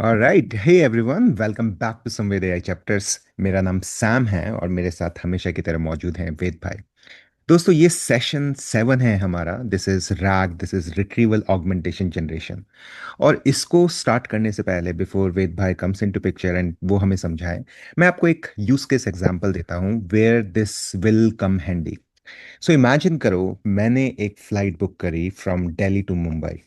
Alright, hey everyone, welcome back to Samved AI chapters. मेरा नाम Sam है और मेरे साथ हमेशा की तरह मौजूद हैं वेद भाई। दोस्तों, ये सेशन 7 है हमारा। This is rag, this is retrieval augmentation generation. और इसको स्टार्ट करने से पहले, बिफोर वेद भाई कम्स इनटू पिक्चर एंड वो हमें समझाए, मैं आपको एक यूज केस एग्जांपल देता हूँ where this will come handy. So imagine करो, मैंने एक फ्लाइट बुक करी फ्रॉम दिल्ली टू मुंबई।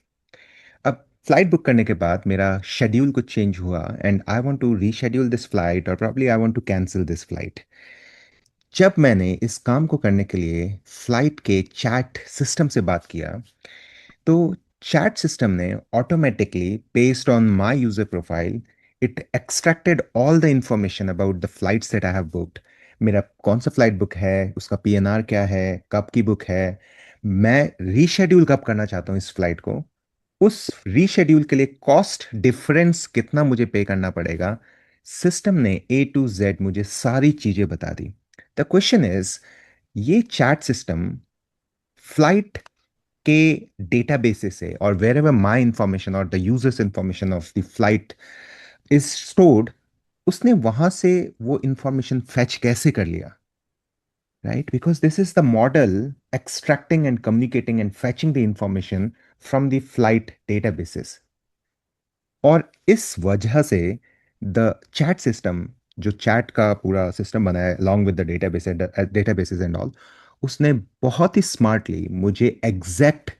अब फ्लाइट बुक करने के बाद मेरा शेड्यूल कुछ चेंज हुआ and I want to reschedule this flight और probably I want to cancel this flight. जब मैंने इस काम को करने के लिए फ्लाइट के चैट सिस्टम से बात किया, तो चैट सिस्टम ने automatically based on my user profile it extracted all the information about the flights that I have booked. मेरा कौन सा फ्लाइट बुक है, उसका पीएनआर क्या है, कब की बुक है, मैं रीशेड्यूल कब करना चाहता हूँ इस फ्लाइट को, उस रीशेड्यूल के लिए कॉस्ट डिफरेंस कितना मुझे पे करना पड़ेगा। सिस्टम ने A to Z मुझे सारी चीजें बता दी। द क्वेश्चन इज, ये चैट सिस्टम फ्लाइट के डेटाबेसेस से और वेर एवर माई इंफॉर्मेशन और the users information of the flight is stored, उसने वहां से वो इंफॉर्मेशन फेच कैसे कर लिया? Right, because this is the model extracting and communicating and fetching the information from the flight databases. और इस वजह से द चैट सिस्टम, जो चैट का पूरा सिस्टम बना है along with the databases and all, उसने बहुत ही स्मार्टली मुझे एग्जैक्ट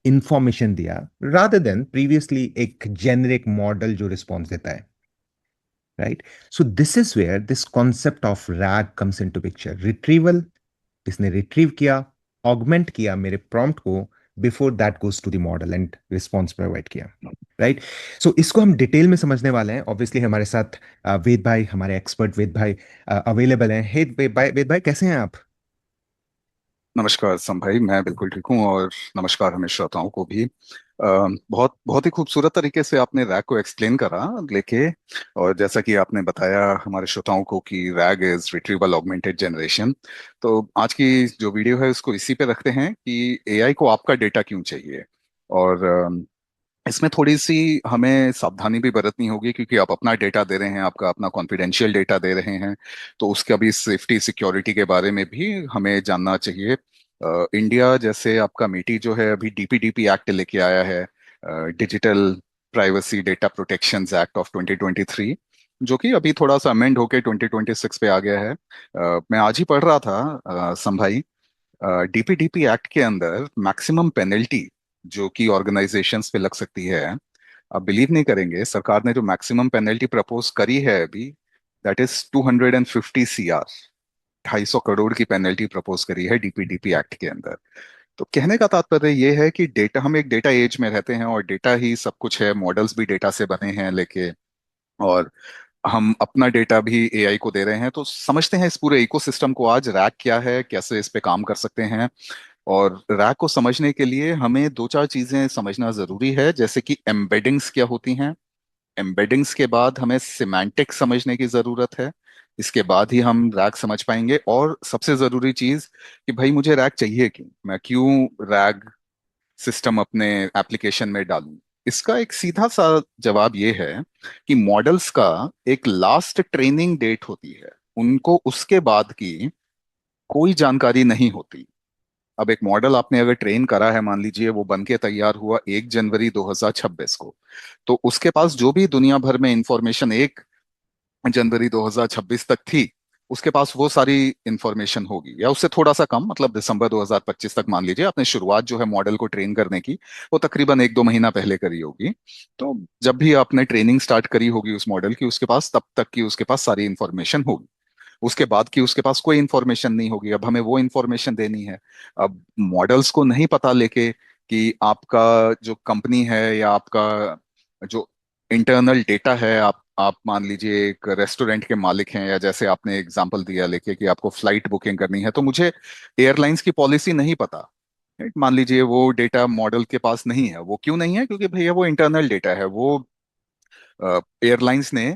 इंफॉर्मेशन दिया rather than previously एक जेनरिक मॉडल जो रिस्पॉन्स देता है। Right, so this is where this concept of RAG comes into picture. Retrieval, इसने रिट्रीव किया, ऑगमेंट किया मेरे प्रॉम्प्ट को before that goes to the model and response provide किया। राइट, सो इसको हम डिटेल में समझने वाले हैं। ऑब्वियसली हमारे साथ वेद भाई, हमारे एक्सपर्ट वेद भाई अवेलेबल हैं। हे वेद भाई, कैसे हैं आप? नमस्कार सम भाई, मैं बिल्कुल ठीक हूँ। और नमस्कार हमें श्रोताओं को भी। बहुत बहुत ही खूबसूरत तरीके से आपने रैग को एक्सप्लेन करा लेके। और जैसा कि आपने बताया हमारे श्रोताओं को कि rag is retrieval augmented generation. तो आज की जो वीडियो है उसको इसी पे रखते हैं कि एआई को आपका डेटा क्यों चाहिए। और इसमें थोड़ी सी हमें सावधानी भी बरतनी होगी क्योंकि आप अपना डेटा दे रहे हैं, आपका अपना कॉन्फिडेंशियल डेटा दे रहे हैं। तो उसका भी सेफ्टी सिक्योरिटी के बारे में भी हमें जानना चाहिए। इंडिया जैसे आपका मीटी जो है अभी डीपीडीपी एक्ट लेके आया है, digital privacy data protections act of 2023, जो कि अभी थोड़ा सा अमेंड होके 2026 पे आ गया है। मैं आज ही पढ़ रहा था संभाई, डीपीडीपी एक्ट के अंदर मैक्सिमम पेनल्टी जो कि ऑर्गेनाइजेशंस पे लग सकती है, आप बिलीव नहीं करेंगे, सरकार ने जो मैक्सिमम पेनल्टी प्रपोज करी है अभी, दैट इज 250 CR, 250 करोड़ की पेनल्टी प्रपोज करी है डीपीडीपी एक्ट के अंदर। तो कहने का तात्पर्य ये है कि डेटा, हम एक डेटा एज में रहते हैं और डेटा ही सब कुछ है, मॉडल्स भी डेटा से बने हैं लेके। और हम अपना डेटा भी एआई को दे रहे हैं। तो समझते हैं इस पूरे इकोसिस्टम को आज, रैक क्या है, कैसे इस पे काम कर सकते हैं। और रैक को समझने के लिए हमें दो चार चीजें समझना जरूरी है, जैसे कि एम्बेडिंग्स क्या होती हैं। एम्बेडिंग्स के बाद हमें सिमेंटिक समझने की जरूरत है। इसके बाद ही हम रैग समझ पाएंगे। और सबसे जरूरी चीज कि भाई मुझे रैग चाहिए क्यों, मैं क्यों रैग सिस्टम अपने एप्लीकेशन में डालूं। इसका एक सीधा सा जवाब ये है कि मॉडल्स का एक लास्ट ट्रेनिंग डेट होती है, उनको उसके बाद की कोई जानकारी नहीं होती। अब एक मॉडल आपने अगर ट्रेन करा है, मान लीजिए वो बन के तैयार हुआ 1 जनवरी 2026 को, तो उसके पास जो भी दुनिया भर में इंफॉर्मेशन 1 जनवरी 2026 तक थी, उसके पास वो सारी इंफॉर्मेशन होगी या उससे थोड़ा सा कम, मतलब दिसंबर 2025 तक मान लीजिए आपने शुरुआत जो है मॉडल को ट्रेन करने की, वो तकरीबन 1-2 महीना पहले करी होगी। तो जब भी आपने ट्रेनिंग स्टार्ट करी होगी उस मॉडल की, उसके पास तब तक की उसके पास सारी इंफॉर्मेशन होगी। उसके बाद की उसके पास कोई इंफॉर्मेशन नहीं होगी। अब हमें वो इंफॉर्मेशन देनी है। अब मॉडल्स को नहीं पता लेके कि आपका जो कंपनी है या आपका जो इंटरनल डेटा है, आप मान लीजिए एक रेस्टोरेंट के मालिक हैं, या जैसे आपने एग्जांपल दिया लेके कि आपको फ्लाइट बुकिंग करनी है, तो मुझे एयरलाइंस की पॉलिसी नहीं पता। राइट? मान लीजिए वो डेटा मॉडल के पास नहीं है। वो क्यों नहीं है? क्योंकि भैया वो इंटरनल डेटा है, वो एयरलाइंस ने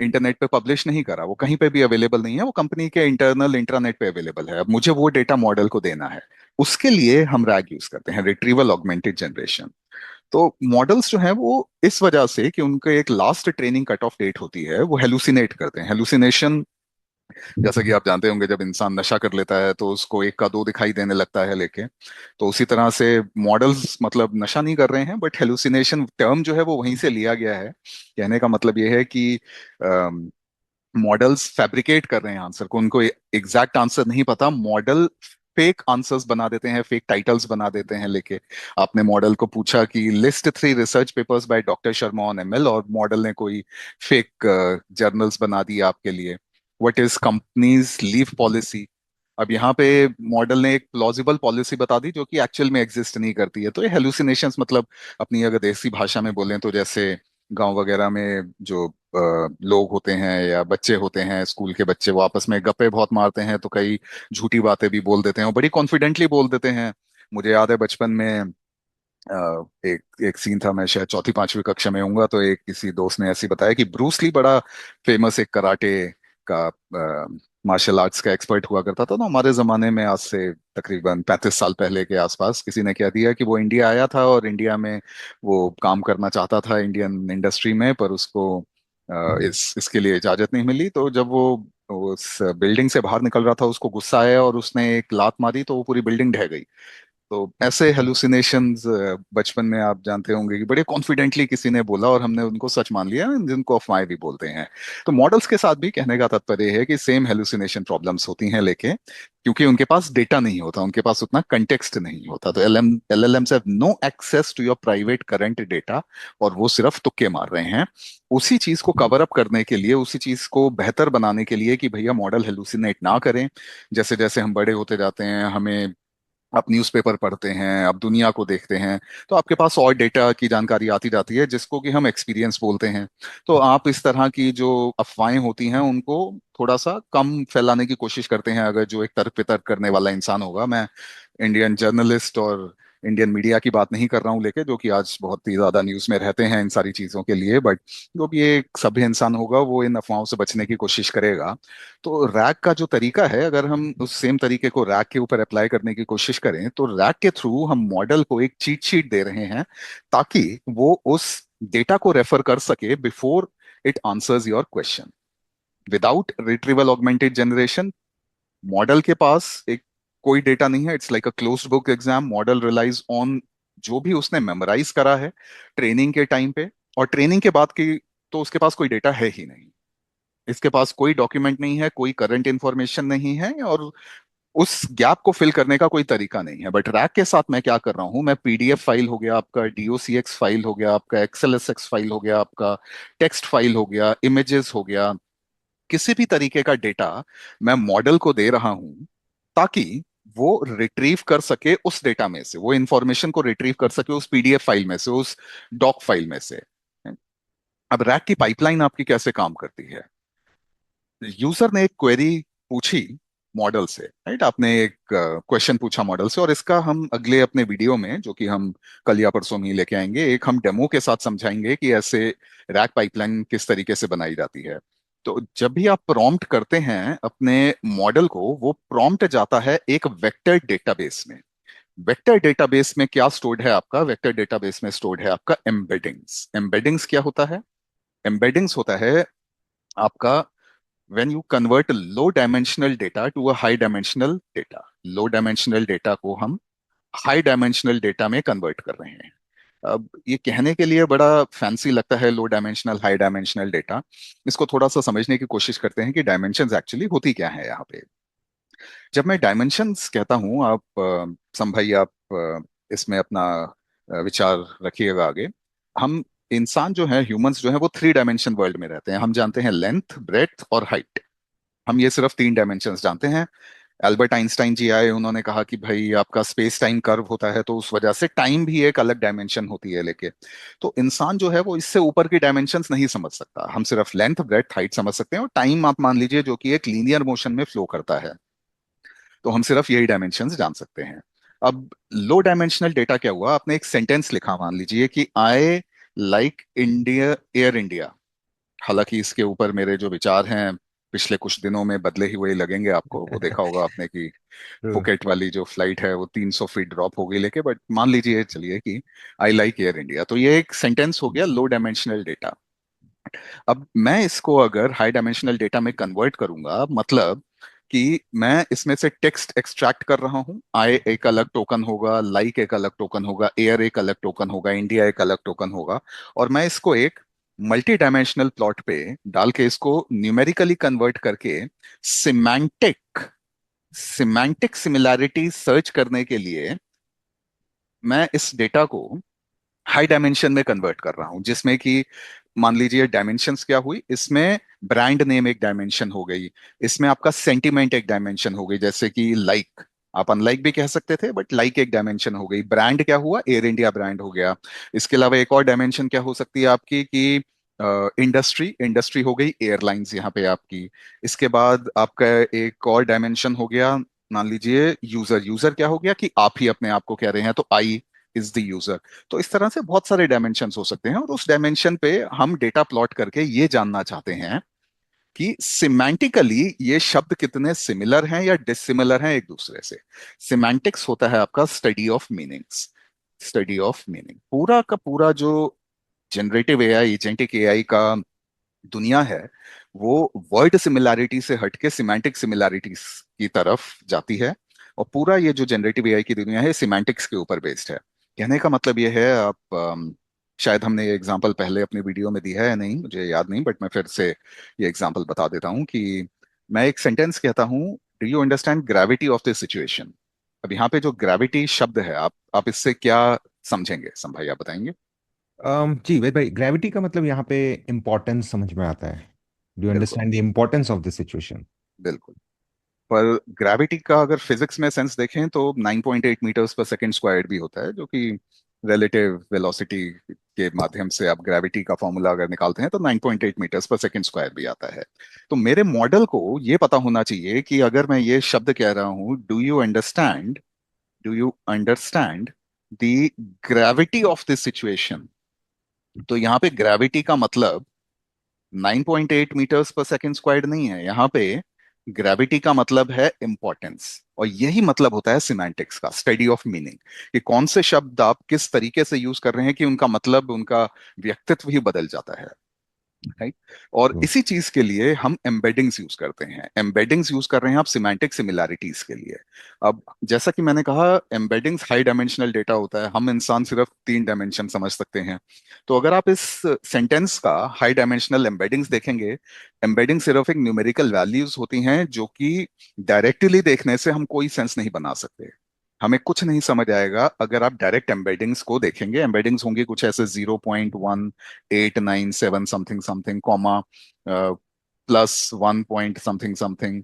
इंटरनेट पे पब्लिश नहीं करा, वो कहीं पे भी अवेलेबल नहीं है, वो कंपनी के इंटरनल इंट्रानेट पे अवेलेबल है। अब मुझे वो डेटा मॉडल को देना है, उसके लिए हम रैग यूज करते हैं, रिट्रीवल ऑगमेंटेड जनरेशन। तो मॉडल्स जो हैं वो इस वजह से कि उनके एक last training cut off date होती है, वो हेलुसिनेट करते हैं। हेलुसिनेशन, जैसा कि आप जानते होंगे, जब इंसान नशा कर लेता है तो उसको एक का दो दिखाई देने लगता है लेके। तो उसी तरह से मॉडल्स मतलब नशा नहीं कर रहे हैं, बट हेलुसिनेशन टर्म जो है वो वहीं से लिया गया है। कहने का मतलब ये है कि मॉडल्स फैब्रिकेट कर रहे हैं आंसर को, उनको एग्जैक्ट आंसर नहीं पता, मॉडल फेक आंसर्स बना देते हैं, फेक टाइटल्स बना देते हैं लेके। आपने मॉडल को पूछा कि list 3 research papers by doctor Sharma on ML, और मॉडल ने कोई फेक जर्नल्स बना दिए आपके लिए। What is companies leave policy? अब यहाँ पे मॉडल ने एक प्लॉजिबल पॉलिसी बता दी जो कि एक्चुअल में एग्जिस्ट नहीं करती है। तो ये हेलुसिनेशंस मतलब, अपनी अगर देसी भाषा में बोलें तो, जैसे गांव वगैरह में जो लोग होते हैं या बच्चे होते हैं, स्कूल के बच्चे, वो आपस में गप्पे बहुत मारते हैं, तो कई झूठी बातें भी बोल देते हैं और बड़ी कॉन्फिडेंटली बोल देते हैं। मुझे याद है बचपन में एक एक सीन था, मैं शायद चौथी पांचवी कक्षा में होऊंगा, तो एक किसी दोस्त ने ऐसी बताया कि ब्रूस ली बड़ा फेमस एक कराटे का, मार्शल आर्ट्स का एक्सपर्ट हुआ करता था। तो हमारे जमाने में, आज से तकरीबन 35 साल पहले के आसपास, किसी ने कह दिया कि वो इंडिया आया था और इंडिया में वो काम करना चाहता था इंडियन इंडस्ट्री में, पर उसको इसके लिए इजाजत नहीं मिली। तो जब वो उस बिल्डिंग से बाहर निकल रहा था, उसको गुस्सा आया और उसने एक लात मारी, तो वो पूरी बिल्डिंग ढह गई। तो ऐसे हेलुसिनेशंस बचपन में आप जानते होंगे कि बड़े कॉन्फिडेंटली किसी ने बोला और हमने उनको सच मान लिया, जिनको अफवाहें भी बोलते हैं। तो मॉडल्स के साथ भी कहने का तात्पर्य है कि सेम हेलुसिनेशन प्रॉब्लम्स होती हैं, लेके क्योंकि उनके पास डेटा नहीं होता, उनके पास उतना कंटेक्स्ट नहीं होता। तो LLMs have no access to your private current data, और वो सिर्फ तुक्के मार रहे हैं। उसी चीज को कवर अप करने के लिए, उसी चीज को बेहतर बनाने के लिए कि भैया मॉडल हेलुसिनेट ना करें, जैसे जैसे हम बड़े होते जाते हैं, हमें, आप न्यूज़पेपर पढ़ते हैं, आप दुनिया को देखते हैं, तो आपके पास और डेटा की जानकारी आती जाती है, जिसको कि हम एक्सपीरियंस बोलते हैं। तो आप इस तरह की जो अफवाहें होती हैं उनको थोड़ा सा कम फैलाने की कोशिश करते हैं। अगर जो एक तर्क वितर्क करने वाला इंसान होगा, मैं इंडियन जर्नलिस्ट और इंडियन मीडिया की बात नहीं कर रहा हूँ लेके, जो कि आज बहुत ही ज्यादा न्यूज में रहते हैं इन सारी चीजों के लिए, बट जो भी एक सभ्य इंसान होगा वो इन अफवाहों से बचने की कोशिश करेगा। तो रैग का जो तरीका है, अगर हम उस सेम तरीके को रैग के ऊपर अप्लाई करने की कोशिश करें, तो रैग के थ्रू हम मॉडल को एक चीट शीट दे रहे हैं, ताकि वो उस डेटा को रेफर कर सके before it answers your question. Without retrieval augmented generation, model के पास एक कोई डेटा नहीं है। It's like a closed book exam. Model relies on जो भी उसने मेमोराइज करा है ट्रेनिंग के टाइम पे, और ट्रेनिंग के बाद की तो उसके पास कोई डेटा है ही नहीं। इसके पास कोई डॉक्यूमेंट नहीं है, कोई करंट इंफॉर्मेशन नहीं है, और उस गैप को फिल करने का कोई तरीका नहीं है। बट रैक के साथ मैं क्या कर रहा हूं, मैं पीडीएफ फाइल हो गया आपका, डीओसीएक्स फाइल हो गया आपका, एक्सएलएसएक्स फाइल हो गया आपका, टेक्स्ट फाइल हो गया, इमेजेस हो गया, किसी भी तरीके का डेटा मैं मॉडल को दे रहा हूं, ताकि वो रिट्रीव कर सके उस डेटा में से, वो इंफॉर्मेशन को रिट्रीव कर सके उस पीडीएफ फाइल में से, उस डॉक फाइल में से। अब रैक की पाइपलाइन आपकी कैसे काम करती है? यूजर ने एक क्वेरी पूछी मॉडल से, राइट? आपने एक क्वेश्चन पूछा मॉडल से, और इसका हम अगले अपने वीडियो में, जो कि हम कल या परसों में ही लेके आएंगे, एक हम डेमो के साथ समझाएंगे कि ऐसे रैक पाइपलाइन किस तरीके से बनाई जाती है। तो जब भी आप प्रॉम्प्ट करते हैं अपने मॉडल को, वो प्रॉम्प्ट जाता है एक वेक्टर डेटाबेस में। वेक्टर डेटाबेस में क्या स्टोर्ड है आपका? वेक्टर डेटाबेस में स्टोर्ड है आपका एम्बेडिंग्स। एम्बेडिंग्स क्या होता है? एम्बेडिंग्स होता है आपका when you convert low dimensional data to a high dimensional data। Low dimensional data को हम हाई डायमेंशनल डेटा में कन्वर्ट कर रहे हैं। अब ये कहने के लिए बड़ा फैंसी लगता है, लो डायमेंशनल हाई डायमेंशनल डेटा। इसको थोड़ा सा समझने की कोशिश करते हैं कि डायमेंशंस एक्चुअली होती क्या है यहाँ पे। जब मैं डायमेंशंस कहता हूँ, आप संभाइए, आप इसमें अपना विचार रखिएगा आगे। हम इंसान जो है, ह्यूमंस जो है, वो 3 डायमेंशन वर्ल्ड में रहते हैं। हम जानते हैं लेंथ, ब्रेड्थ और हाइट। हम ये सिर्फ 3 डायमेंशंस जानते हैं। एल्बर्ट आइंस्टाइन जी आए, उन्होंने कहा कि भाई आपका स्पेस टाइम कर्व होता है, तो उस वजह से टाइम भी एक अलग डायमेंशन होती है लेके। तो इंसान जो है वो इससे ऊपर की डायमेंशंस नहीं समझ सकता। हम सिर्फ लेंथ, ब्रेड्थ, हाइट समझ सकते हैं, और टाइम आप मान लीजिए जो कि एक लीनियर मोशन में फ्लो करता है। तो हम सिर्फ यही डायमेंशंस जान सकते हैं। अब लो डायमेंशनल डेटा क्या हुआ? आपने एक सेंटेंस लिखा, मान लीजिए कि I like India, air India. हालांकि इसके ऊपर मेरे जो विचार हैं, पिछले कुछ दिनों में बदले ही हुए लगेंगे आपको। वो देखा होगा आपने कि True. फुकेट वाली जो फ्लाइट है वो 300 फीट ड्रॉप हो गई लेके, बट मान लीजिए चलिए कि आई लाइक एयर इंडिया, तो ये एक सेंटेंस हो गया लो डायमेंशनल डेटा। अब मैं इसको अगर हाई डायमेंशनल डेटा में कन्वर्ट करूंगा, मतलब कि मैं इसमें से टेक्स्ट एक्सट्रैक्ट कर रहा हूं, आई एक अलग टोकन होगा, लाइक एक अलग टोकन होगा, एयर एक अलग टोकन होगा, इंडिया एक अलग टोकन होगा, और मैं इसको एक मल्टी डायमेंशनल प्लॉट पे डाल के इसको न्यूमेरिकली कन्वर्ट करके सिमेंटिक सिमेंटिक सिमिलैरिटी सर्च करने के लिए मैं इस डेटा को हाई डायमेंशन में कन्वर्ट कर रहा हूं, जिसमें कि मान लीजिए डायमेंशंस क्या हुई इसमें। ब्रांड नेम एक डायमेंशन हो गई, इसमें आपका सेंटिमेंट एक डायमेंशन हो गई, जैसे कि लाइक आप अनलाइक भी कह सकते थे, बट लाइक एक डायमेंशन हो गई। ब्रांड क्या हुआ, एयर इंडिया ब्रांड हो गया। इसके अलावा एक और डायमेंशन क्या हो सकती है आपकी कि इंडस्ट्री इंडस्ट्री हो गई, एयरलाइंस यहाँ पे आपकी। इसके बाद आपका एक और डायमेंशन हो गया, मान लीजिए यूजर। यूजर क्या हो गया कि आप ही अपने आप को कह रहे हैं, तो आई इज द यूजर। तो इस तरह से बहुत सारे डायमेंशन हो सकते हैं, और उस डायमेंशन पे हम डेटा प्लॉट करके ये जानना चाहते हैं कि सिमेंटिकली ये शब्द कितने सिमिलर हैं या डिसिमिलर हैं एक दूसरे से। सिमेंटिक्स होता है आपका study of meanings. Study of meaning पूरा का पूरा जो जनरेटिव एआई, एजेंटिक एआई का दुनिया है, वो वर्ड सिमिलैरिटी से हटके सिमेंटिक सिमिलैरिटीज की तरफ जाती है। और पूरा ये जो जनरेटिव एआई की दुनिया है सिमेंटिक्स के ऊपर बेस्ड है। कहने का मतलब ये है, आप शायद हमने ये एग्जांपल पहले अपनी वीडियो में दिया है या नहीं मुझे याद नहीं, बट मैं फिर से ये एग्जांपल बता देता हूँ कि मैं एक सेंटेंस कहता हूँ, do you understand gravity of this situation. अब यहाँ पे जो ग्रेविटी शब्द है, आप इससे क्या समझेंगे, संभाई आप बताएंगे। जी वेद भाई, ग्रेविटी का मतलब यहाँ पे इम्पोर्टेंस समझ में आता है। डू यू बिल्कुल, understand the importance of the situation? बिल्कुल। पर ग्रेविटी का अगर फिजिक्स में सेंस देखें तो 9.8 मीटर्स पर सेकंड स्क्वायर्ड भी होता है, जो कि रिलेटिव वेलोसिटी के माध्यम से आप ग्रेविटी का फॉर्मूला अगर निकालते हैं तो 9.8 मीटर्स पर सेकंड स्क्वायर भी आता है। तो मेरे मॉडल को ये पता होना चाहिए कि अगर मैं ये शब्द कह रहा हूं, do you understand the gravity of this situation, तो यहाँ पे ग्रेविटी का मतलब 9.8 मीटर्स पर सेकंड स्क्वायर्ड नहीं है। यहाँ पे ग्रेविटी का मतलब है इंपॉर्टेंस, और यही मतलब होता है सिमेंटिक्स का, स्टडी ऑफ मीनिंग, कि कौन से शब्द आप किस तरीके से यूज कर रहे हैं कि उनका मतलब, उनका व्यक्तित्व ही बदल जाता है। राइट। और इसी चीज के लिए हम एम्बेडिंग्स यूज करते हैं। एम्बेडिंग्स यूज कर रहे हैं आप सिमेंटिक सिमिलैरिटीज के लिए। अब जैसा कि मैंने कहा, एम्बेडिंग्स हाई डायमेंशनल डेटा होता है, हम इंसान सिर्फ 3 डायमेंशन समझ सकते हैं। तो अगर आप इस सेंटेंस का हाई डायमेंशनल एम्बेडिंग्स देखेंगे, एम्बेडिंग सिर्फ एक न्यूमेरिकल वैल्यूज होती हैं जो कि डायरेक्टली देखने से हम कोई सेंस नहीं बना सकते। हमें कुछ नहीं समझ आएगा अगर आप डायरेक्ट एम्बेडिंग्स को देखेंगे। एम्बेडिंग्स होंगी कुछ ऐसे 0.1897 something something, comma plus 1 point something something,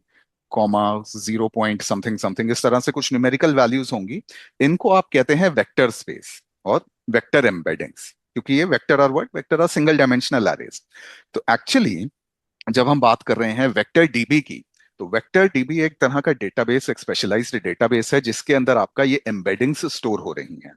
comma 0 point something something, इस तरह से कुछ न्यूमेरिकल वैल्यूज होंगी। इनको आप कहते हैं वेक्टर स्पेस और वेक्टर एम्बेडिंग्स, क्योंकि ये vector are what, vector are single dimensional arrays. तो एक्चुअली जब हम बात कर रहे हैं वेक्टर डीबी की, तो वेक्टर डीबी एक तरह का डेटाबेस, एक स्पेशलाइज्ड डेटाबेस है जिसके अंदर आपका ये एम्बेडिंग्स स्टोर हो रही हैं।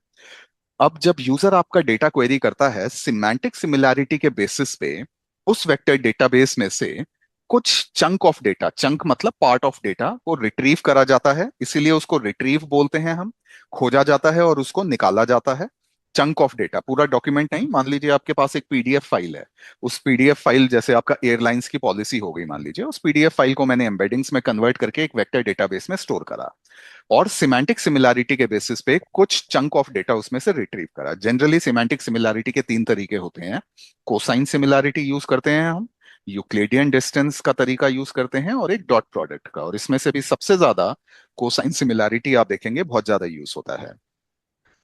अब जब यूजर आपका डेटा क्वेरी करता है, सिमेंटिक सिमिलैरिटी के बेसिस पे उस वेक्टर डेटाबेस में से कुछ चंक ऑफ डेटा, चंक मतलब पार्ट ऑफ डेटा, को रिट्रीव करा जाता है, इसीलिए उसको रिट्रीव बोलते हैं हम। खोजा जाता है और उसको निकाला जाता है। चंक ऑफ डेटा, पूरा डॉक्यूमेंट नहीं। मान लीजिए आपके पास एक पीडीएफ फाइल है, उस पीडीएफ फाइल, जैसे आपका एयरलाइंस की पॉलिसी हो गई मान लीजिए, उस पीडीएफ फाइल को मैंने एम्बेडिंग्स में कन्वर्ट करके एक वेक्टर डेटाबेस में स्टोर करा, और सिमेंटिक सिमिलैरिटी के बेसिस पे कुछ चंक ऑफ डेटा उसमें से रिट्रीव करा। जनरली सिमेंटिक सिमिलैरिटी के 3 तरीके होते हैं। कोसाइन सिमिलैरिटी यूज करते हैं हम, यूक्लिडियन डिस्टेंस का तरीका यूज करते हैं, और एक डॉट प्रोडक्ट का। और इसमें से भी सबसे ज्यादा कोसाइन सिमिलैरिटी आप देखेंगे बहुत ज्यादा यूज होता है।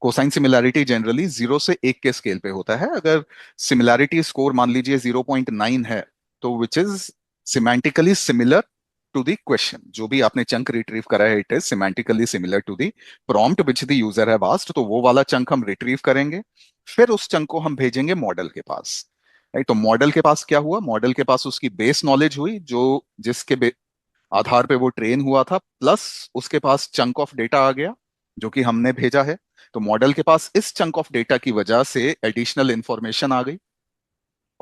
कोसाइन सिमिलैरिटी जनरली 0 से 1 के स्केल पे होता है। अगर सिमिलैरिटी स्कोर मान लीजिए 0.9 है, तो which is semantically similar to the question. जो भी आपने चंक रिट्रीव करा है, it is semantically similar to the prompt which the user have asked, तो वो वाला चंक हम रिट्रीव करेंगे। फिर उस चंक को हम भेजेंगे मॉडल के पास। राइट। तो मॉडल के पास क्या हुआ, मॉडल के पास उसकी बेस नॉलेज हुई, जो जिसके आधार पे वो ट्रेन हुआ था, प्लस उसके पास चंक ऑफ डेटा आ गया जो कि हमने भेजा है। तो मॉडल के पास इस चंक ऑफ डेटा की वजह से एडिशनल इंफॉर्मेशन आ गई,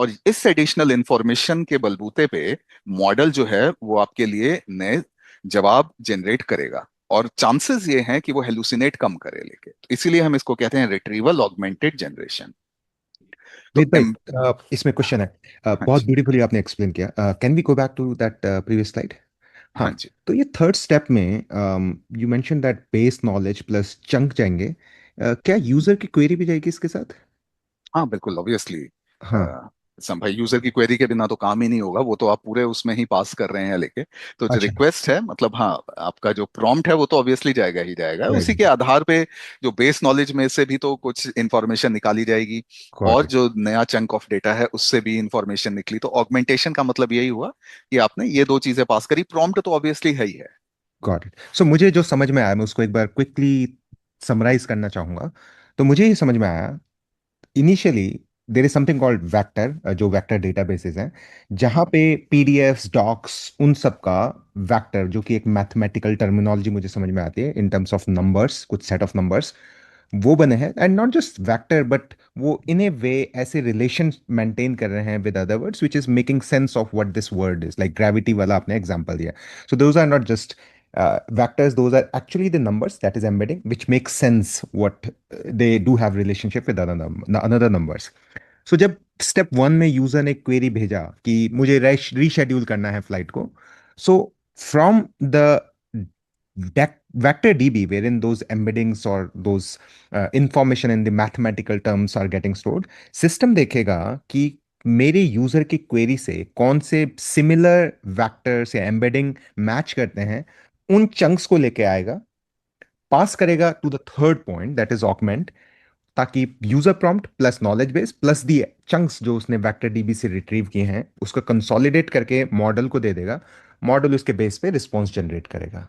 और इस एडिशनल इंफॉर्मेशन के बलबूते पे मॉडल जो है वो आपके लिए नए जवाब जनरेट करेगा, और चांसेस ये हैं कि वो हेलुसिनेट कम करे, लेके तो इसीलिए हम इसको कहते हैं रिट्रीवल ऑगमेंटेड जनरेशन। तो वेद भाई, इसमें क्वेश्चन है। हाँ बहुत जी। ब्यूटीफुली आपने एक्सप्लेन किया। Can we go back to that previous slide? हाँ। हाँ जी। तो ये थर्ड स्टेप में you mention that base knowledge plus chunk जाएंगे। क्या यूजर की क्वेरी भी जाएगी इसके साथ? हाँ बिल्कुल, ऑब्वियसली। हाँ। भाई, यूजर की क्वेरी के बिना तो काम ही नहीं होगा, वो तो आप पूरे उसमें ही पास कर रहे हैं लेके। तो जो अच्छा। रिक्वेस्ट है, मतलब हाँ, आपका जो प्रॉम्प्ट है वो तो ऑब्वियसली जाएगा ही जाएगा, उसी के जाएगा। आधार पे जो बेस नॉलेज में से भी तो कुछ इंफॉर्मेशन निकाली जाएगी, गॉट और इट। जो नया चंक ऑफ डेटा है उससे भी इंफॉर्मेशन निकली। तो ऑगमेंटेशन का मतलब यही हुआ कि आपने ये दो चीजें पास करी, प्रॉम्प्ट तो ऑब्वियसली है ही है। Got it. सो मुझे जो समझ में आया मैं उसको एक बार क्विकली समराइज करना चाहूंगा। तो मुझे ये समझ में आया, initially there is something called vector, जो वेक्टर डेटाबेसेस हैं, जहाँ पे पीडीएफ्स डॉक्स उन सब का वेक्टर, जो कि एक मैथमेटिकल टर्मिनोलॉजी मुझे समझ में आती है इन टर्म्स ऑफ नंबर्स, कुछ सेट ऑफ नंबर्स वो बने हैं। And not just vector but वो इन ए वे ऐसे रिलेशन मेंटेन कर रहे हैं with other words which is making sense of what this word is, like gravity वाला आपने एग्जांपल दिया। So those are not just vectors, those are actually the numbers that is embedding which makes sense what they do have relationship with another numbers. So जब step one में user ने query भेजा कि मुझे reschedule करना है flight को, so from the vector DB wherein those embeddings or those information in the mathematical terms are getting stored, system देखेगा कि मेरे यूजर की क्वेरी से कौन से सिमिलर वेक्टर्स या एम्बेडिंग मैच करते हैं, उन चंक्स को लेके आएगा, पास करेगा to the third point that is augment, ताकि user prompt plus knowledge base plus the chunks जो उसने वेक्टर डीबी से रिट्रीव किए हैं उसको कंसोलिडेट करके मॉडल को दे देगा। मॉडल उसके बेस पे रिस्पॉन्स जनरेट करेगा।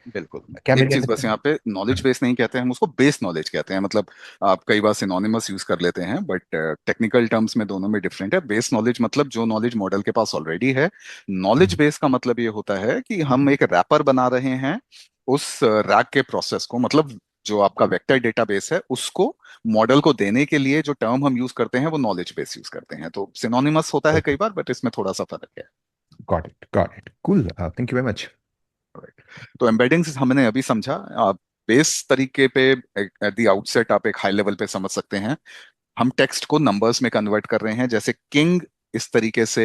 बिल्कुल। क्या एक मेरी चीज बस अंडरस्टैंडिंग? यहाँ पे, नॉलेज बेस नहीं कहते हैं हम उसको, बेस नॉलेज कहते हैं। मतलब आप कई बार सिनोनिमस यूज कर लेते हैं, बट टेक्निकल टर्म्स में दोनों में डिफरेंट है। बेस नॉलेज मतलब जो नॉलेज मॉडल के पास ऑलरेडी है। नॉलेज बेस का मतलब ये होता है कि हम एक रैपर बना रहे हैं उस रैक के प्रोसेस को, मतलब जो आपका वेक्टर डेटाबेस है उसको मॉडल को देने के लिए जो टर्म हम यूज करते हैं वो नॉलेज बेस यूज करते हैं। तो सिनोनिमस होता है कई बार, बट इसमें थोड़ा सा फर्क है। Got it, got it, cool, thank you very much. तो एम्बेडिंग्स हमने अभी समझा। आप बेस तरीके पे एट द आउटसेट आप एक हाई लेवल पे समझ सकते हैं। हम टेक्स्ट को नंबर्स में कन्वर्ट कर रहे हैं, जैसे किंग इस तरीके से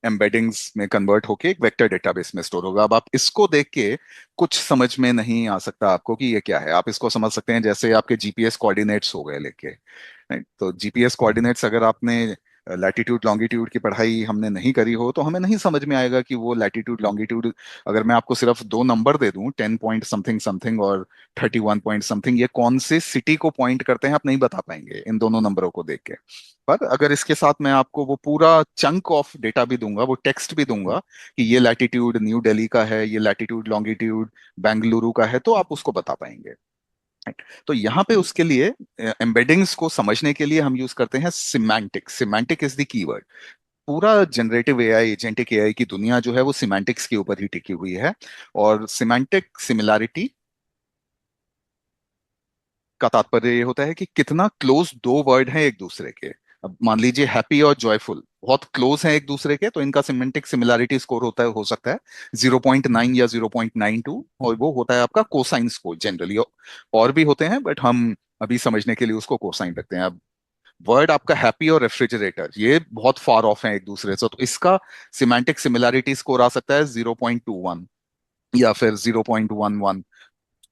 एम्बेडिंग्स में कन्वर्ट होके एक वेक्टर डेटाबेस में स्टोर होगा। अब आप इसको देख के कुछ समझ में नहीं आ सकता आपको कि ये क्या है, आप इसको समझ सकते हैं जैसे आपके जीपीएस कोऑर्डिनेट्स हो गए लेके। Right? तो जीपीएस कोऑर्डिनेट्स अगर आपने लैटिट्यूड लॉन्गिट्यूड की पढ़ाई हमने नहीं करी हो तो हमें नहीं समझ में आएगा कि वो लैटिट्यूड लॉन्गिट्यूड, अगर मैं आपको सिर्फ दो नंबर दे दूं, 10 पॉइंट समथिंग समथिंग और 31 पॉइंट समथिंग, ये कौन से सिटी को पॉइंट करते हैं आप नहीं बता पाएंगे इन दोनों नंबरों को देख के। पर अगर इसके साथ मैं आपको वो पूरा चंक ऑफ डेटा भी दूंगा, वो टेक्स्ट भी दूंगा कि ये लैटिट्यूड न्यू दिल्ली का है, ये लैटिट्यूड लॉन्गिट्यूड बेंगलुरु का है, तो आप उसको बता पाएंगे। Right? तो यहाँ पे उसके लिए एम्बेडिंग्स को समझने के लिए हम यूज करते हैं semantics. Semantic is the keyword. पूरा जनरेटिव एआई, एजेंटिक एआई की दुनिया जो है वो सिमेंटिक्स के ऊपर ही टिकी हुई है। और सिमेंटिक सिमिलैरिटी का तात्पर्य ये होता है कि कितना क्लोज दो वर्ड हैं एक दूसरे के। अब मान लीजिए हैप्पी और जॉयफुल बहुत क्लोज हैं एक दूसरे के, तो इनका सिमेंटिक सिमिलैरिटी स्कोर होता है, हो सकता है 0.9 या 0.92, और वो होता है आपका कोसाइन स्कोर जनरली। और भी होते हैं बट हम अभी समझने के लिए उसको कोसाइन रखते हैं। अब वर्ड आपका हैप्पी और रेफ्रिजरेटर ये बहुत फार ऑफ है एक दूसरे से, तो इसका सिमेंटिक सिमिलैरिटी स्कोर आ सकता है 0.21 या फिर 0.11,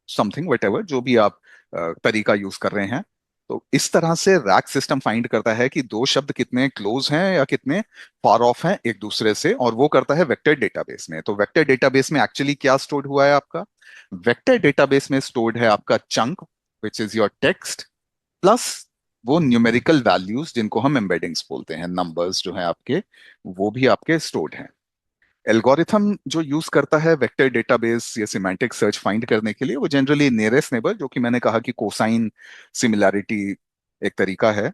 समथिंग वट एवर, जो भी आप तरीका यूज कर रहे हैं। तो इस तरह से रैक सिस्टम फाइंड करता है कि दो शब्द कितने क्लोज हैं या कितने फार ऑफ हैं एक दूसरे से, और वो करता है वेक्टर डेटाबेस में। तो वेक्टर डेटाबेस में एक्चुअली क्या स्टोर्ड हुआ है आपका, वेक्टर डेटाबेस में स्टोर्ड है आपका chunk which is your text, plus वो न्यूमेरिकल वैल्यूज जिनको हम एम्बेडिंग्स बोलते हैं, नंबर्स जो हैं आपके, वो भी आपके स्टोर्ड हैं। एल्गोरिथम जो यूज करता है वेक्टर डेटाबेस या सिमेंटिक सर्च फाइंड करने के लिए, वो जनरली नियरेस्ट नेबर, जो कि मैंने कहा कि कोसाइन सिमिलैरिटी एक तरीका है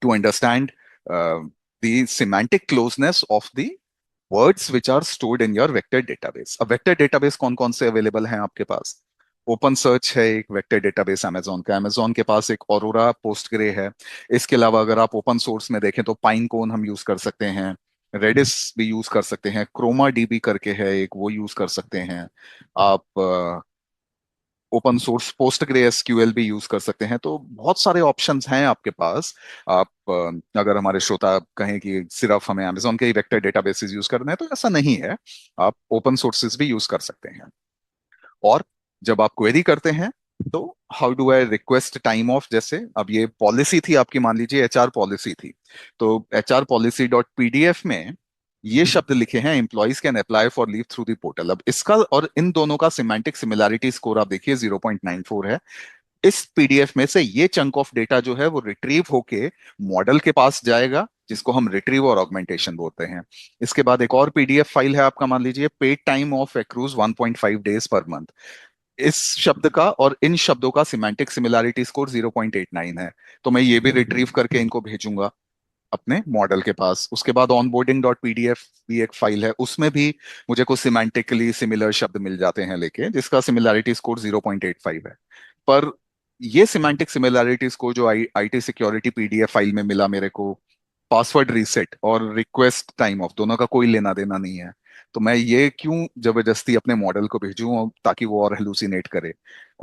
to understand the semantic closeness of the words which are stored in your vector database. अब वेक्टर डेटाबेस कौन कौन से अवेलेबल हैं आपके पास? ओपन सर्च है एक वेक्टर डेटाबेस अमेजोन का। अमेजोन के पास एक ऑरोरा पोस्टग्रे है। इसके अलावा अगर आप ओपन सोर्स में देखें तो पाइन कोन हम यूज कर सकते हैं, रेडिस भी यूज कर सकते हैं, क्रोमा डीबी करके है एक, वो यूज कर सकते हैं आप। ओपन सोर्स पोस्टग्रे एसक्यूएल भी यूज कर सकते हैं। तो बहुत सारे ऑप्शंस हैं आपके पास। आप अगर हमारे श्रोता कहें कि सिर्फ हमें अमेजोन के ही वेक्टर डेटाबेसेस यूज करना है, तो ऐसा नहीं है। आप ओपन सोर्सेज भी यूज कर सकते हैं। और जब आप क्वेरी करते हैं तो how do I request time of, जैसे अब ये पॉलिसी थी आपकी, मान लीजिए एचआर पॉलिसी थी, तो एचआर पॉलिसी डॉट पीडीएफ में ये शब्द लिखे हैं, employees can apply for leave through the portal. अब इसका और इन दोनों का सिमेंटिक सिमिलैरिटी स्कोर आप देखिए 0.94 है। इस पीडीएफ में से ये चंक ऑफ डेटा जो है वो रिट्रीव होके मॉडल के पास जाएगा, जिसको हम रिट्रीव और ऑगमेंटेशन बोलते हैं। इसके बाद एक और पीडीएफ फाइल है आपका, मान लीजिए paid time of accrues 1.5 days per month. इस शब्द का और इन शब्दों का सिमेंटिक सिमिलैरिटी स्कोर 0.89 है। तो मैं ये भी रिट्रीव करके इनको भेजूंगा अपने मॉडल के पास। उसके बाद ऑनबोर्डिंग डॉट पीडीएफ भी एक फाइल है, उसमें भी मुझे कुछ सिमेंटिकली सिमिलर शब्द मिल जाते हैं लेके, जिसका सिमिलैरिटी स्कोर 0.85 है। पर ये सिमेंटिक सिमिलैरिटी स्कोर जो आईटी सिक्योरिटी पीडीएफ फाइल में मिला मेरे को, पासवर्ड रीसेट और रिक्वेस्ट टाइम ऑफ दोनों का कोई लेना देना नहीं है। तो मैं ये क्यों जबरदस्ती अपने मॉडल को भेजूं ताकि वो और हेलुसिनेट करे।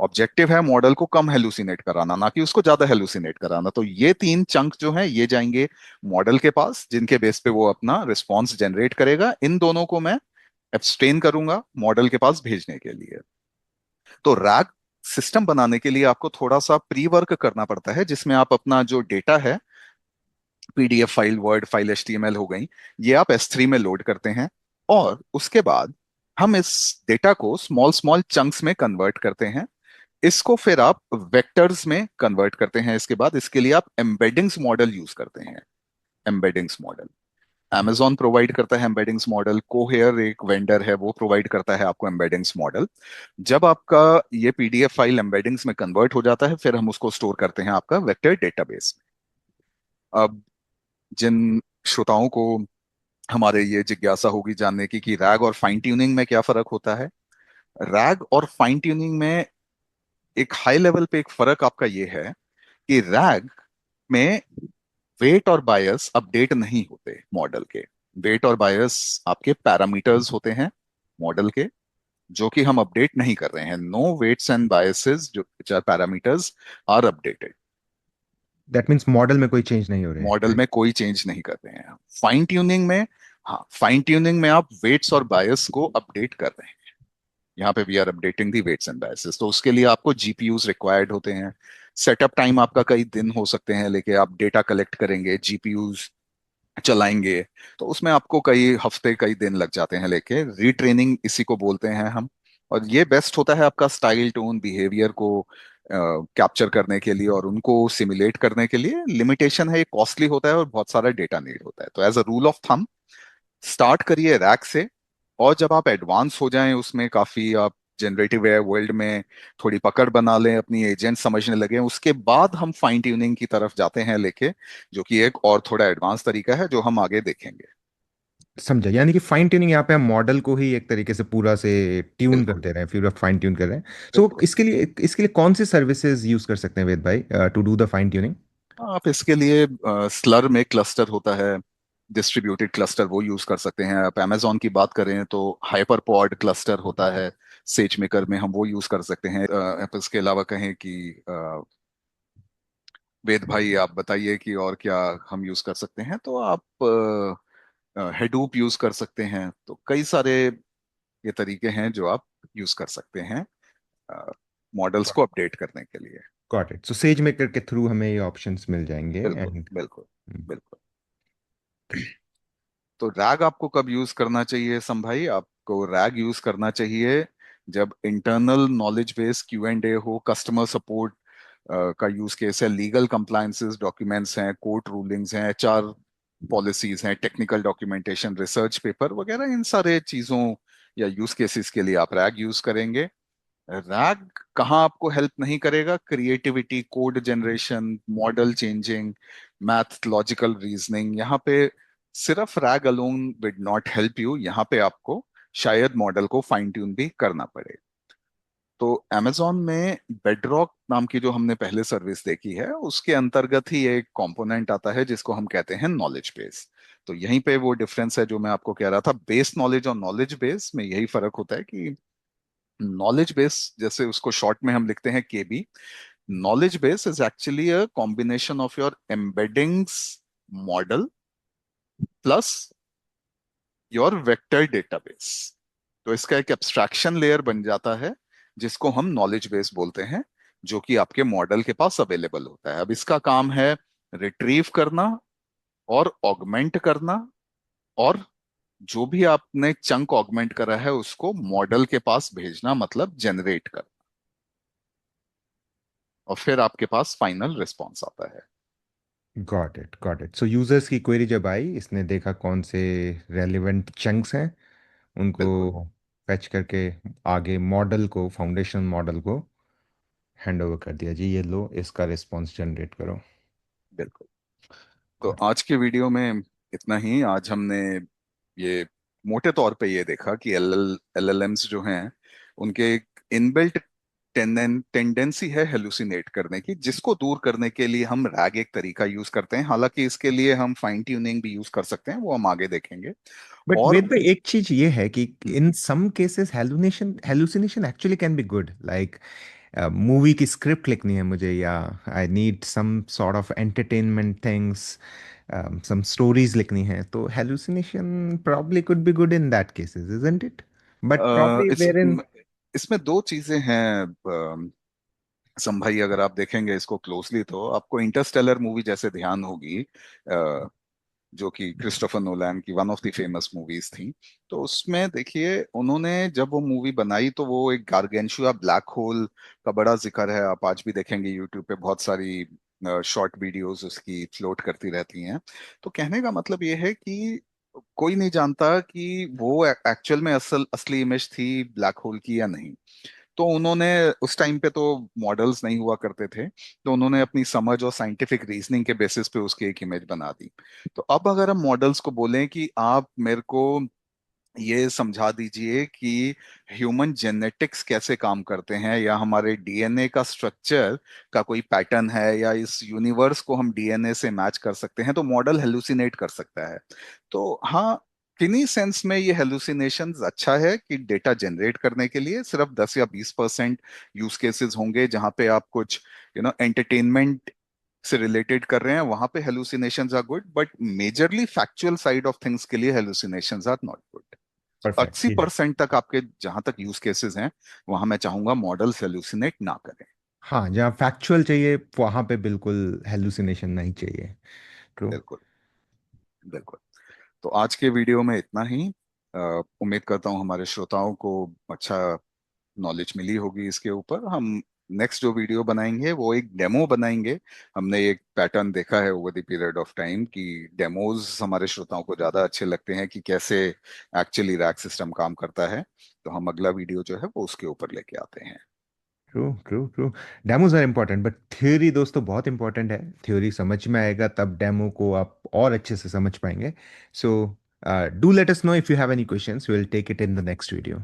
ऑब्जेक्टिव है मॉडल को कम हेलुसिनेट कराना, ना कि उसको ज्यादा हेलुसिनेट कराना। तो ये तीन चंक जो हैं ये जाएंगे मॉडल के पास, जिनके बेस पे वो अपना रिस्पॉन्स जनरेट करेगा। इन दोनों को मैं एब्सटेन करूंगा मॉडल के पास भेजने के लिए। तो रैग सिस्टम बनाने के लिए आपको थोड़ा सा प्री वर्क करना पड़ता है, जिसमें आप अपना जो डेटा है, PDF file, word file, HTML हो गई, ये आप S3 में लोड करते हैं। और उसके बाद हम इस डेटा को स्मॉल स्मॉल चंक्स में कन्वर्ट करते हैं। इसको फिर आप वेक्टर्स में कन्वर्ट करते हैं। इसके बाद इसके लिए आप एम्बेडिंग्स मॉडल यूज करते हैं। एम्बेडिंग्स मॉडल Amazon प्रोवाइड करता है एम्बेडिंग्स मॉडल, कोहेयर एक वेंडर है वो प्रोवाइड करता है आपको एम्बेडिंग्स मॉडल। जब आपका ये पीडीएफ फाइल एम्बेडिंग्स में कन्वर्ट हो जाता है, फिर हम उसको स्टोर करते हैं आपका वेक्टर डेटाबेस में। अब जिन श्रोताओं को हमारे ये जिज्ञासा होगी जानने की कि रैग और फाइन ट्यूनिंग में क्या फर्क होता है, रैग और फाइन ट्यूनिंग में एक हाई लेवल पे एक फर्क आपका ये है कि रैग में वेट और बायस अपडेट नहीं होते मॉडल के। वेट और बायस आपके पैरामीटर्स होते हैं मॉडल के, जो कि हम अपडेट नहीं कर रहे हैं। नो वेट्स एंड बायसेस जो parameters are updated. That means model में कोई चेंज नहीं हो रहे हैं, मॉडल राइट? में कोई चेंज नहीं कर रहे हैं। फाइन ट्यूनिंग में, हाँ, फाइन ट्यूनिंग में आप वेट्स और बायस को अपडेट कर रहे हैं। यहाँ पे we are updating the weights and biases, तो उसके लिए आपको जीपीयूज रिक्वायर्ड होते हैं। सेटअप टाइम आपका कई दिन हो सकते हैं, लेके आप डेटा कलेक्ट करेंगे, जीपीयूज चलाएंगे, तो उसमें आपको कई हफ्ते कई दिन लग जाते हैं। लेके रीट्रेनिंग इसी को बोलते हैं हम। और ये बेस्ट होता है आपका स्टाइल, टोन, बिहेवियर को कैप्चर करने के लिए और उनको सिमुलेट करने के लिए। लिमिटेशन है, ये कॉस्टली होता है और बहुत सारा डेटा नीड होता है। तो as a rule of thumb, start करिए रैक से। और जब आप एडवांस हो जाएं उसमें काफी, आप जनरेटिव एआई वर्ल्ड में थोड़ी पकड़ बना लें, अपनी एजेंट समझने लगे, उसके बाद हम फाइन ट्यूनिंग की तरफ जाते हैं लेके, जो कि एक और थोड़ा एडवांस तरीका है जो हम आगे देखेंगे। समझा, यानी कि फाइन ट्यूनिंग यहाँ पे हम मॉडल को ही एक तरीके से पूरा से ट्यून कर बिल्कुल, दे रहे हैं, फिर फाइन ट्यून कर रहे हैं। सो बिल्कुल। इसके लिए कौन सी सर्विसेज यूज कर सकते हैं वेद भाई, to do the fine tuning? आप इसके लिए स्लर में क्लस्टर होता है, डिस्ट्रीब्यूटेड क्लस्टर, वो यूज कर सकते हैं। आप अमेजोन की बात करें तो हाइपर पॉड क्लस्टर होता है, सेज मेकर में हम वो यूज कर सकते हैं। आप इसके अलावा कहें कि वेद भाई आप बताइए कि और क्या हम यूज कर सकते हैं। तो आप हेडूप यूज कर सकते हैं। तो कई सारे ये तरीके हैं जो आप यूज कर सकते हैं मॉडल्स को अपडेट करने के लिए। Got it. So says maker के थ्रू हमें ये ऑप्शंस मिल जाएंगे बिल्कुल, एंड बिल्कुल, बिल्कुल। तो रैग आपको कब यूज करना चाहिए सम भाई? आपको रैग यूज करना चाहिए जब इंटरनल नॉलेज बेस Q&A हो, कस्टमर सपोर्ट का यूज केस है, लीगल कंप्लायंसेस डॉक्यूमेंट्स हैं, कोर्ट रूलिंग्स हैं, एचआर पॉलिसीज हैं, टेक्निकल डॉक्यूमेंटेशन, रिसर्च पेपर वगैरह, इन सारे चीजों या यूज केसेस के लिए आप रैग यूज करेंगे। रैग कहाँ आपको हेल्प नहीं करेगा? Creativity, code generation, model changing, math, logical reasoning, यहाँ पे सिर्फ RAG alone would not help you. यहाँ पे आपको शायद मॉडल को फाइन ट्यून भी करना पड़े। तो amazon में बेडरॉक नाम की जो हमने पहले सर्विस देखी है उसके अंतर्गत ही एक कंपोनेंट आता है जिसको हम कहते हैं नॉलेज बेस। तो यहीं पे वो डिफरेंस है जो मैं आपको कह रहा था, बेस नॉलेज और नॉलेज बेस में यही फर्क होता है कि नॉलेज बेस, जैसे उसको शॉर्ट में हम लिखते हैं केबी, knowledge base is actually a combination of your embeddings model plus your vector database। तो इसका एक एब्स्ट्रैक्शन लेयर बन जाता है जिसको हम नॉलेज बेस बोलते हैं, जो कि आपके मॉडल के पास अवेलेबल होता है। अब इसका काम है रिट्रीव करना और ऑगमेंट करना, और जो भी आपने चंक ऑगमेंट करा है उसको मॉडल के पास भेजना, मतलब जनरेट करना, और फिर आपके पास फाइनल रिस्पॉन्स आता है। Got it. सो यूजर्स की क्वेरी जब आई, इसने देखा कौन से रेलिवेंट चंक्स हैं, उनको बिल्कुल। फैच करके आगे मॉडल को, फाउंडेशन मॉडल को हैंड ओवर कर दिया, जी ये लो इसका रिस्पॉन्स जनरेट करो। बिल्कुल। तो आज के वीडियो में इतना ही। आज हमने ये मोटे तौर पे ये देखा कि एलएलएम्स जो हैं उनके एक इनबिल्ट टेंडेंसी है हेलुसिनेट करने की, जिसको दूर करने के लिए हम रैग एक तरीका यूज करते हैं। हालांकि इसके लिए हम फाइन ट्यूनिंग भी यूज कर सकते हैं, वो हम आगे देखेंगे। बट और वेद भाई, एक चीज ये है कि hmm, in some cases hallucination actually can be good, like movie की स्क्रिप्ट लिखनी है मुझे, या I need some sort of entertainment things, some stories लिखनी है, तो hallucination probably could be good in that cases, isn't it? But probably इस wherein इसमें दो चीजें हैं। संभाई, अगर आप देखेंगे इसको क्लोजली तो आपको इंटरस्टेलर मूवी जैसे ध्यान होगी, जो कि क्रिस्टोफर नोलैन की one of the famous movies थी। तो उसमें देखिए उन्होंने जब वो मूवी बनाई तो वो एक गार्गेंशुआ ब्लैक होल का बड़ा जिक्र है। आप आज भी देखेंगे यूट्यूब पे बहुत सारी शॉर्ट वीडियोस उसकी फ्लोट करती रहती हैं। तो कहने का मतलब ये है कि कोई नहीं जानता कि वो एक्चुअल में असली इमेज थी ब्लैक होल की या नहीं। तो उन्होंने उस टाइम पे तो मॉडल्स नहीं हुआ करते थे, तो उन्होंने अपनी समझ और साइंटिफिक रीजनिंग के बेसिस पे उसकी एक इमेज बना दी। तो अब अगर हम मॉडल्स को बोलें कि आप मेरे को ये समझा दीजिए कि ह्यूमन जेनेटिक्स कैसे काम करते हैं, या हमारे डीएनए का स्ट्रक्चर का कोई पैटर्न है, या इस यूनिवर्स को हम डीएनए से मैच कर सकते हैं, तो मॉडल हेलुसिनेट कर सकता है। तो हाँ, किन्हीं सेंस में ये हेलुसिनेशन अच्छा है कि डेटा जनरेट करने के लिए सिर्फ 10 या 20% यूज केसेस होंगे जहां पे आप कुछ एंटरटेनमेंट से रिलेटेड कर रहे हैं, वहां पे hallucinations are good, but majorly factual side of things के लिए hallucinations are not good. So अस्सी परफेक्ट। परसेंट तक आपके जहां तक यूज केसेस हैं वहां मैं चाहूंगा मॉडल्स हेलुसिनेट ना करें। हाँ, जहाँ फैक्चुअल चाहिए वहां पे बिल्कुल हेलुसिनेशन नहीं चाहिए। ट्रू। बिल्कुल। बिल्कुल। तो आज के वीडियो में इतना ही। उम्मीद करता हूँ हमारे श्रोताओं को अच्छा नॉलेज मिली होगी इसके ऊपर। हम नेक्स्ट जो वीडियो बनाएंगे वो एक डेमो बनाएंगे। हमने एक पैटर्न देखा है over the period of time कि डेमोज हमारे श्रोताओं को ज्यादा अच्छे लगते हैं कि कैसे एक्चुअली रैक सिस्टम काम करता है। तो हम अगला वीडियो जो है वो उसके ऊपर लेके आते हैं। True true true. Demos are important, but theory दोस्तों बहुत इंपॉर्टेंट है। थ्योरी समझ में आएगा तब डेमो को आप और अच्छे से समझ पाएंगे। So do let us know if you have any questions, we will take it in the next video.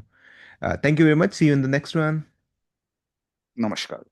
Thank you very much, see you in the next one. नमस्कार।